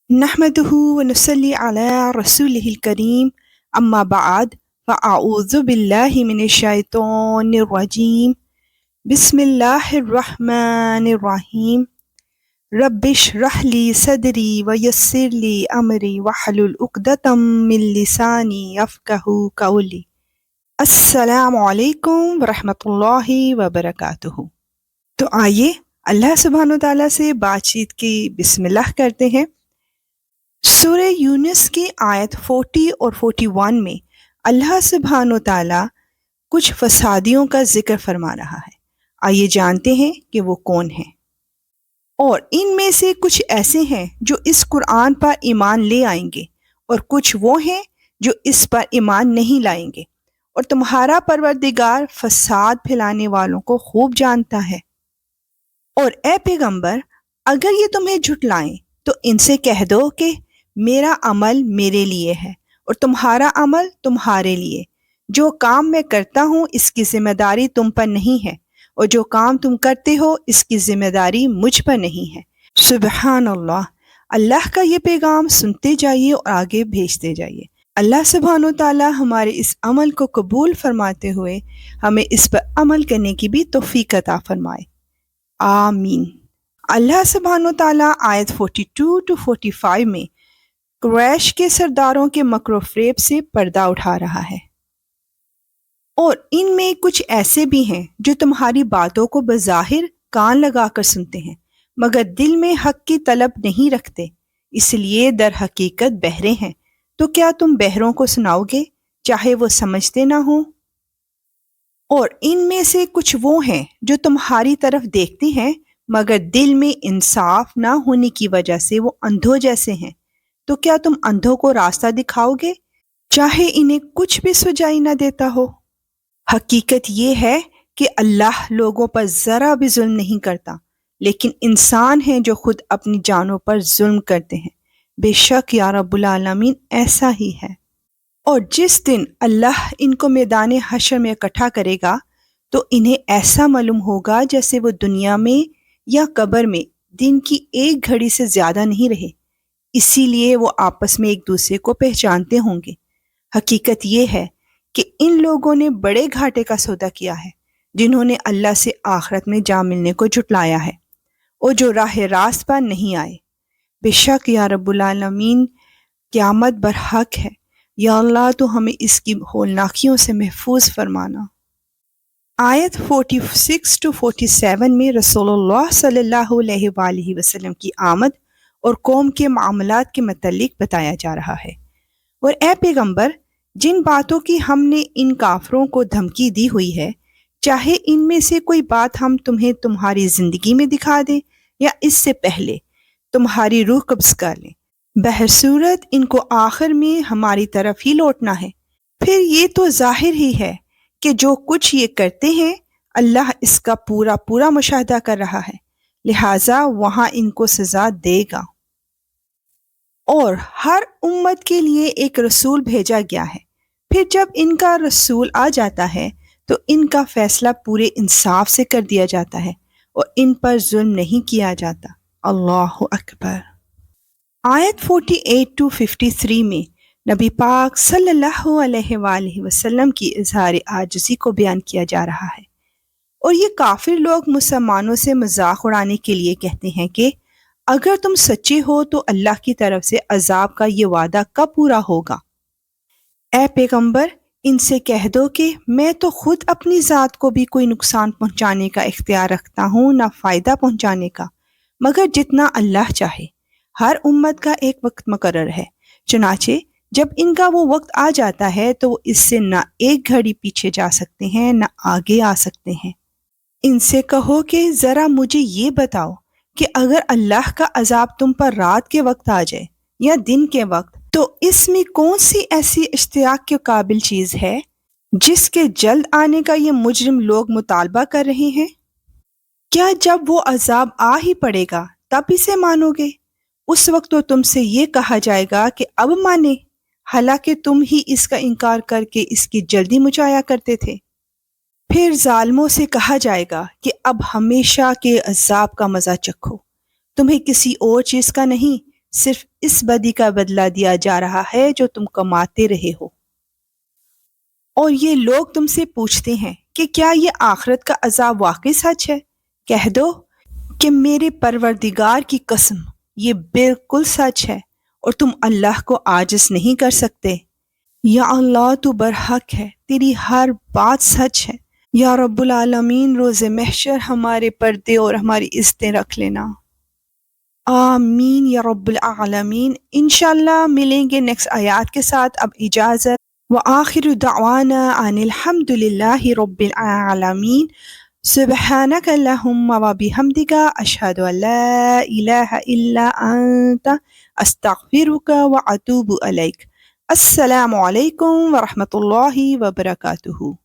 نحمده ونصلي على رسوله الكريم أما بعد فأعوذ بالله من الشيطان الرجيم بسم الله الرحمن الرحيم رب اشرح لي صدري ويسر لي أمري واحلل عقدة من لساني يفقهوا قولي السلام علیکم ورحمۃ اللہ وبرکاتہ۔ تو آئیے اللہ سبحانہ و تعالیٰ سے بات چیت کی بسم اللہ کرتے ہیں۔ سورہ یونس کی آیت 40 اور 41 میں اللہ سبحانہ و تعالیٰ کچھ فسادیوں کا ذکر فرما رہا ہے۔ آئیے جانتے ہیں کہ وہ کون ہیں، اور ان میں سے کچھ ایسے ہیں جو اس قرآن پر ایمان لے آئیں گے، اور کچھ وہ ہیں جو اس پر ایمان نہیں لائیں گے، اور تمہارا پروردگار فساد پھیلانے والوں کو خوب جانتا ہے۔ اور اے پیغمبر، اگر یہ تمہیں جھٹلائیں تو ان سے کہہ دو کہ میرا عمل میرے لیے ہے اور تمہارا عمل تمہارے لیے۔ جو کام میں کرتا ہوں اس کی ذمہ داری تم پر نہیں ہے، اور جو کام تم کرتے ہو اس کی ذمہ داری مجھ پر نہیں ہے۔ سبحان اللہ۔ اللہ کا یہ پیغام سنتے جائیے اور آگے بھیجتے جائیے۔ اللہ سبحانہ و تعالی ہمارے اس عمل کو قبول فرماتے ہوئے ہمیں اس پر عمل کرنے کی بھی توفیق عطا فرمائے، آمین۔ اللہ سبحانہ و تعالیٰ آیت 42 to 45 میں قریش کے سرداروں کے مکر و فریب سے پردہ اٹھا رہا ہے۔ اور ان میں کچھ ایسے بھی ہیں جو تمہاری باتوں کو بظاہر کان لگا کر سنتے ہیں، مگر دل میں حق کی طلب نہیں رکھتے، اس لیے در حقیقت بہرے ہیں۔ تو کیا تم بہروں کو سناؤ گے چاہے وہ سمجھتے نہ ہوں؟ اور ان میں سے کچھ وہ ہیں جو تمہاری طرف دیکھتے ہیں، مگر دل میں انصاف نہ ہونے کی وجہ سے وہ اندھوں جیسے ہیں۔ تو کیا تم اندھوں کو راستہ دکھاؤ گے چاہے انہیں کچھ بھی سجائی نہ دیتا ہو؟ حقیقت یہ ہے کہ اللہ لوگوں پر ذرا بھی ظلم نہیں کرتا، لیکن انسان ہیں جو خود اپنی جانوں پر ظلم کرتے ہیں۔ بے شک یا رب العالمین ایسا ہی ہے۔ اور جس دن اللہ ان کو میدان حشر میں اکٹھا کرے گا تو انہیں ایسا معلوم ہوگا جیسے وہ دنیا میں یا قبر میں دن کی ایک گھڑی سے زیادہ نہیں رہے، اسی لیے وہ آپس میں ایک دوسرے کو پہچانتے ہوں گے۔ حقیقت یہ ہے کہ ان لوگوں نے بڑے گھاٹے کا سودا کیا ہے، جنہوں نے اللہ سے آخرت میں جا ملنے کو جھٹلایا ہے، اور جو راہ راست پر نہیں آئے۔ بے شک یا رب العالمین قیامت برحق ہے، یا اللہ تو ہمیں اس کی ہولناکیوں سے محفوظ فرمانا۔ آیت 46 to 47 میں رسول اللہ صلی اللہ علیہ وآلہ وسلم کی آمد اور قوم کے معاملات کے متعلق بتایا جا رہا ہے۔ اور اے پیغمبر، جن باتوں کی ہم نے ان کافروں کو دھمکی دی ہوئی ہے، چاہے ان میں سے کوئی بات ہم تمہیں تمہاری زندگی میں دکھا دیں یا اس سے پہلے تمہاری روح قبض کر لیں، بہرصورت ان کو آخر میں ہماری طرف ہی لوٹنا ہے۔ پھر یہ تو ظاہر ہی ہے کہ جو کچھ یہ کرتے ہیں اللہ اس کا پورا پورا مشاہدہ کر رہا ہے، لہٰذا وہاں ان کو سزا دے گا۔ اور ہر امت کے لیے ایک رسول بھیجا گیا ہے، پھر جب ان کا رسول آ جاتا ہے تو ان کا فیصلہ پورے انصاف سے کر دیا جاتا ہے اور ان پر ظلم نہیں کیا جاتا۔ اللہ اکبر۔ آیت 48 to 53 میں نبی پاک صلی اللہ علیہ وآلہ وسلم کی اظہار عاجزی کو بیان کیا جا رہا ہے، اور یہ کافر لوگ مسلمانوں سے مذاق اڑانے کے لیے کہتے ہیں کہ اگر تم سچے ہو تو اللہ کی طرف سے عذاب کا یہ وعدہ کب پورا ہوگا؟ اے پیغمبر، ان سے کہہ دو کہ میں تو خود اپنی ذات کو بھی کوئی نقصان پہنچانے کا اختیار رکھتا ہوں نہ فائدہ پہنچانے کا، مگر جتنا اللہ چاہے۔ ہر امت کا ایک وقت مقرر ہے، چنانچہ جب ان کا وہ وقت آ جاتا ہے تو وہ اس سے نہ ایک گھڑی پیچھے جا سکتے ہیں نہ آگے آ سکتے ہیں۔ ان سے کہو کہ ذرا مجھے یہ بتاؤ کہ اگر اللہ کا عذاب تم پر رات کے وقت آ جائے یا دن کے وقت، تو اس میں کون سی ایسی اشتیاق کے قابل چیز ہے جس کے جلد آنے کا یہ مجرم لوگ مطالبہ کر رہے ہیں؟ کیا جب وہ عذاب آ ہی پڑے گا تب اسے مانو گے؟ اس وقت تو تم سے یہ کہا جائے گا کہ اب مانے، حالانکہ تم ہی اس کا انکار کر کے اس کی جلدی مچایا کرتے تھے۔ پھر ظالموں سے کہا جائے گا کہ اب ہمیشہ کے عذاب کا مزہ چکھو، تمہیں کسی اور چیز کا نہیں صرف اس بدی کا بدلہ دیا جا رہا ہے جو تم کماتے رہے ہو۔ اور یہ لوگ تم سے پوچھتے ہیں کہ کیا یہ آخرت کا عذاب واقعی سچ ہے؟ کہہ دو کہ میرے پروردگار کی قسم یہ بالکل سچ ہے اور تم اللہ کو عاجز نہیں کر سکتے۔ یا اللہ تو برحق ہے، تیری ہر بات سچ ہے۔ یا رب العالمین روز محشر ہمارے پردے اور ہماری عزتیں رکھ لینا۔ آمین یا رب العالمین۔ انشاءاللہ ملیں گے نیکسٹ آیات کے ساتھ۔ اب اجازت۔ وآخر دعوانا ان الحمد للہ رب العالمین۔ سبحانک اللہم وبحمدک اشہد ان لا الہ الا انت استغفرک واتوب الیک۔ السلام علیکم ورحمۃ اللہ وبرکاتہ۔